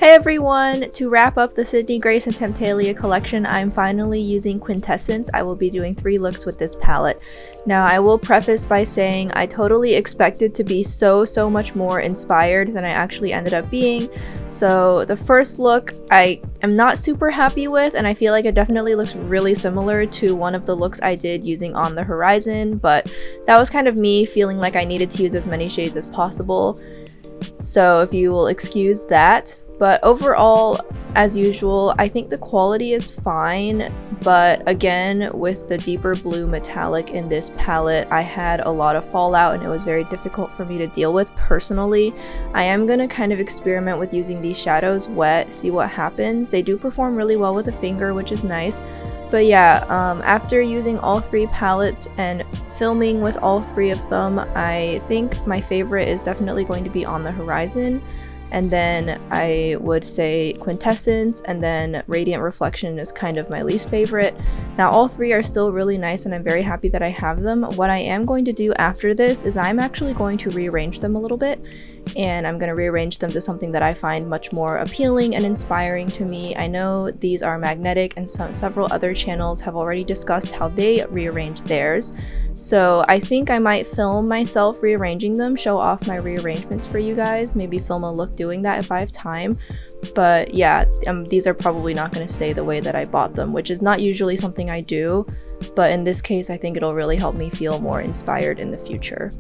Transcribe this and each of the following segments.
Hey everyone! To wrap up the Sydney Grace and Temptalia collection, I'm finally using Quintessence. I will be doing 3 looks with this palette. Now, I will preface by saying I totally expected to be so much more inspired than I actually ended up being. So the first look I am not super happy with, and I feel like it definitely looks really similar to one of the looks I did using On the Horizon, but that was kind of me feeling like I needed to use as many shades as possible. So if you will excuse that. But overall, as usual, I think the quality is fine, but again, with the deeper blue metallic in this palette, I had a lot of fallout and it was very difficult for me to deal with personally. I am going to kind of experiment with using these shadows wet, see what happens. They do perform really well with a finger, which is nice. But yeah, after using all 3 palettes and filming with all 3 of them, I think my favorite is definitely going to be On the Horizon. And then I would say Quintessence, and then Radiant Reflection is kind of my least favorite. Now all 3 are still really nice and I'm very happy that I have them. What I am going to do after this is I'm actually going to rearrange them a little bit, and I'm going to rearrange them to something that I find much more appealing and inspiring to me. I know these are magnetic and several other channels have already discussed how they rearranged theirs. So I think I might film myself rearranging them, show off my rearrangements for you guys, maybe film a look doing that if I have time. But yeah, these are probably not going to stay the way that I bought them, which is not usually something I do, but in this case I think it'll really help me feel more inspired in the future.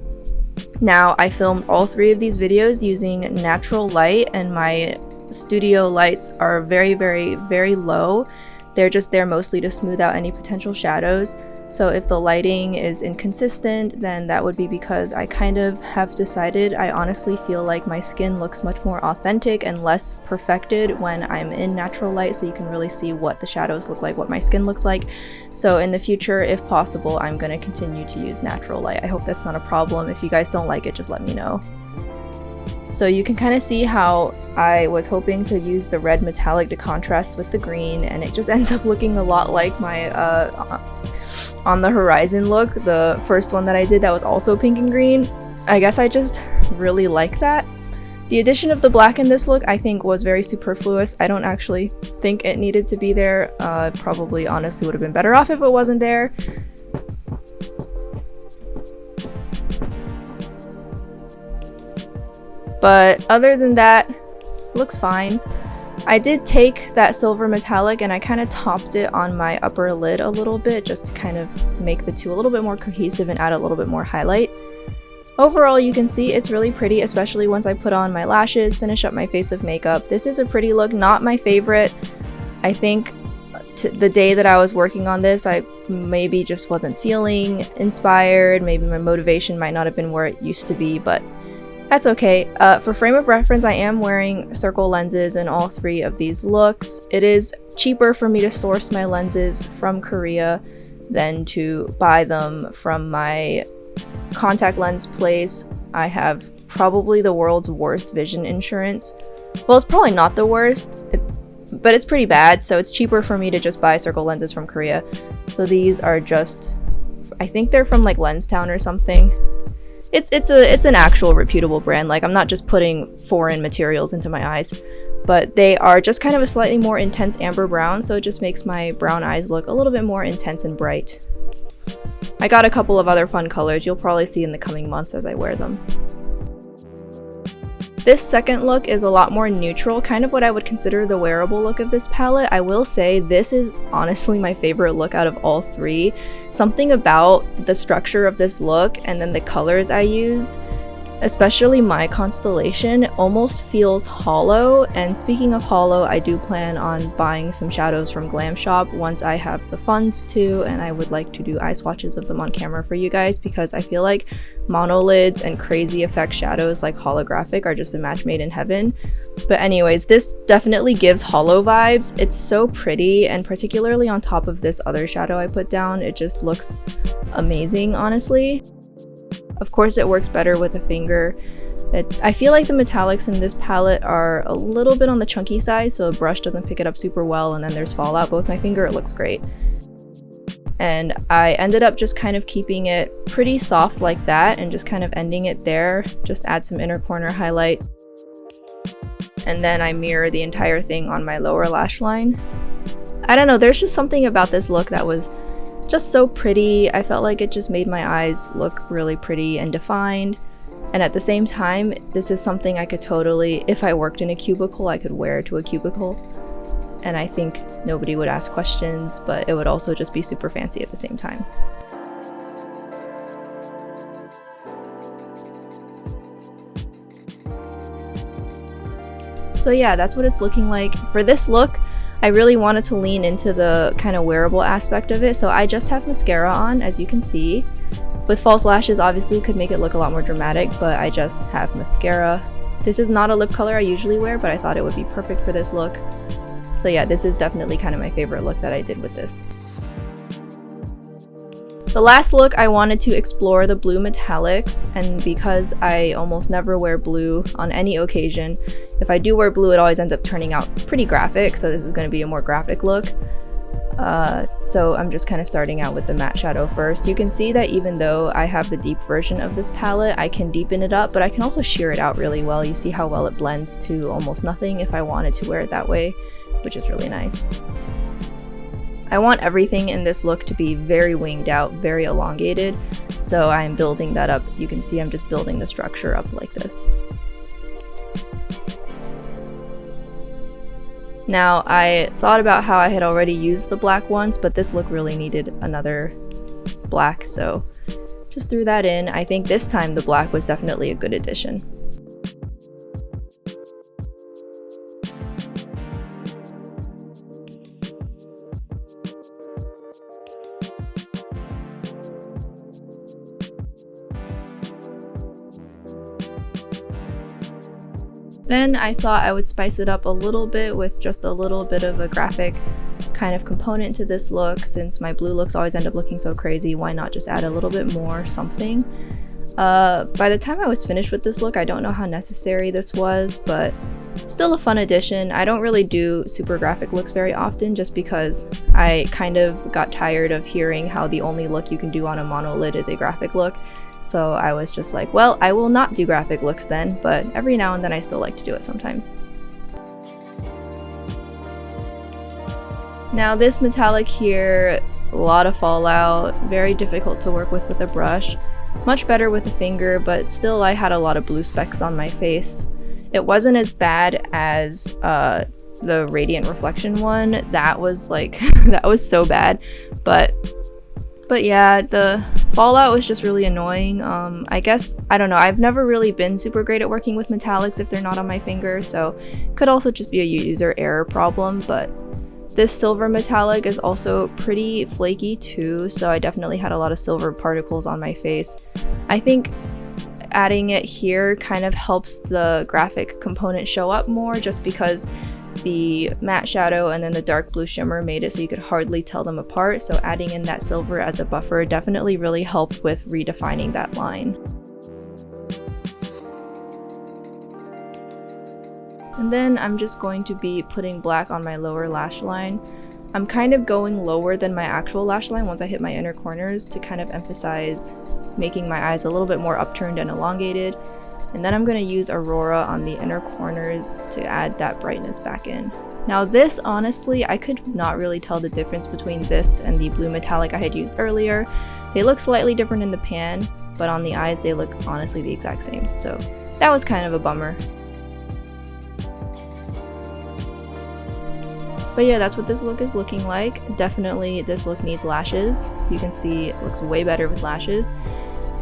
Now, I filmed all 3 of these videos using natural light, and my studio lights are very low. They're just there mostly to smooth out any potential shadows. So if the lighting is inconsistent, then that would be because I kind of have decided I honestly feel like my skin looks much more authentic and less perfected when I'm in natural light, so you can really see what the shadows look like, what my skin looks like. So in the future, if possible, I'm going to continue to use natural light. I hope that's not a problem. If you guys don't like it, just let me know. So you can kind of see how I was hoping to use the red metallic to contrast with the green, and it just ends up looking a lot like my On the Horizon look, the first one that I did that was also pink and green. I guess I just really like that. The addition of the black in this look I think was very superfluous. I don't actually think it needed to be there. Probably honestly would have been better off if it wasn't there. But other than that, looks fine. I did take that silver metallic and I kind of topped it on my upper lid a little bit just to kind of make the two a little bit more cohesive and add a little bit more highlight. Overall, you can see it's really pretty, especially once I put on my lashes, finish up my face of makeup. This is a pretty look, not my favorite. I think the day that I was working on this, I maybe just wasn't feeling inspired. Maybe my motivation might not have been where it used to be, but that's okay. For frame of reference, I am wearing circle lenses in all 3 of these looks. It is cheaper for me to source my lenses from Korea than to buy them from my contact lens place. I have probably the world's worst vision insurance. Well, it's probably not the worst, but it's pretty bad, so it's cheaper for me to just buy circle lenses from Korea. So these are just, I think they're from like Lenstown or something. It's an actual reputable brand. Like, I'm not just putting foreign materials into my eyes, but they are just kind of a slightly more intense amber brown, so it just makes my brown eyes look a little bit more intense and bright. I got a couple of other fun colors you'll probably see in the coming months as I wear them. This second look is a lot more neutral, kind of what I would consider the wearable look of this palette. I will say this is honestly my favorite look out of all 3. Something about the structure of this look and then the colors I used, especially my constellation, almost feels hollow. And speaking of hollow, I do plan on buying some shadows from Glam Shop once I have the funds to, and I would like to do eye swatches of them on camera for you guys, because I feel like monolids and crazy effect shadows like holographic are just a match made in heaven. But anyways, this definitely gives hollow vibes. It's so pretty, and particularly on top of this other shadow I put down, it just looks amazing, honestly. Of course, it works better with a finger. I feel like the metallics in this palette are a little bit on the chunky side, so a brush doesn't pick it up super well, and then there's fallout, but with my finger it looks great. And I ended up just kind of keeping it pretty soft like that and just kind of ending it there. Just add some inner corner highlight. and then I mirror the entire thing on my lower lash line. I don't know, there's just something about this look that was just so pretty. I felt like it just made my eyes look really pretty and defined. And at the same time, this is something I could totally, if I worked in a cubicle, I could wear to a cubicle. And I think nobody would ask questions, but it would also just be super fancy at the same time. So yeah, that's what it's looking like. For this look, I really wanted to lean into the kind of wearable aspect of it, so I just have mascara on, as you can see. With false lashes, obviously, could make it look a lot more dramatic, but I just have mascara. This is not a lip color I usually wear, but I thought it would be perfect for this look. So yeah, this is definitely kind of my favorite look that I did with this. The last look, I wanted to explore the blue metallics, and because I almost never wear blue on any occasion, if I do wear blue, it always ends up turning out pretty graphic, so this is going to be a more graphic look. So I'm just kind of starting out with the matte shadow first. You can see that even though I have the deep version of this palette, I can deepen it up, but I can also sheer it out really well. You see how well it blends to almost nothing if I wanted to wear it that way, which is really nice. I want everything in this look to be very winged out, very elongated, so I'm building that up. You can see I'm just building the structure up like this. Now, I thought about how I had already used the black once, but this look really needed another black, so just threw that in. I think this time the black was definitely a good addition. Then I thought I would spice it up a little bit with just a little bit of a graphic kind of component to this look. Since my blue looks always end up looking so crazy, why not just add a little bit more something? By the time I was finished with this look, I don't know how necessary this was, but still a fun addition. I don't really do super graphic looks very often just because I kind of got tired of hearing how the only look you can do on a monolid is a graphic look. So I was just like, well, I will not do graphic looks then, but every now and then I still like to do it sometimes. Now this metallic here, a lot of fallout, very difficult to work with a brush. Much better with a finger, but still I had a lot of blue specks on my face. It wasn't as bad as the radiant reflection one. That was like, that was so bad, But yeah, the fallout was just really annoying. I guess, I don't know, I've never really been super great at working with metallics if they're not on my finger, so could also just be a user error problem, but this silver metallic is also pretty flaky too, so I definitely had a lot of silver particles on my face. I think adding it here kind of helps the graphic component show up more just because the matte shadow and then the dark blue shimmer made it so you could hardly tell them apart, so adding in that silver as a buffer definitely really helped with redefining that line. And then I'm just going to be putting black on my lower lash line. I'm kind of going lower than my actual lash line once I hit my inner corners to kind of emphasize making my eyes a little bit more upturned and elongated. And then I'm going to use Aurora on the inner corners to add that brightness back in. Now this, honestly, I could not really tell the difference between this and the blue metallic I had used earlier. They look slightly different in the pan, but on the eyes they look honestly the exact same. So that was kind of a bummer. But yeah, that's what this look is looking like. Definitely this look needs lashes. You can see it looks way better with lashes.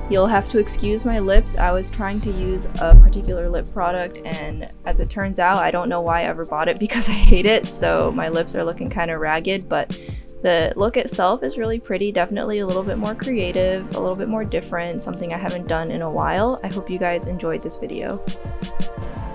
You'll have to excuse my lips. I was trying to use a particular lip product, and as it turns out, I don't know why I ever bought it because I hate it, so my lips are looking kind of ragged, but the look itself is really pretty, definitely a little bit more creative, a little bit more different, something I haven't done in a while. I hope you guys enjoyed this video.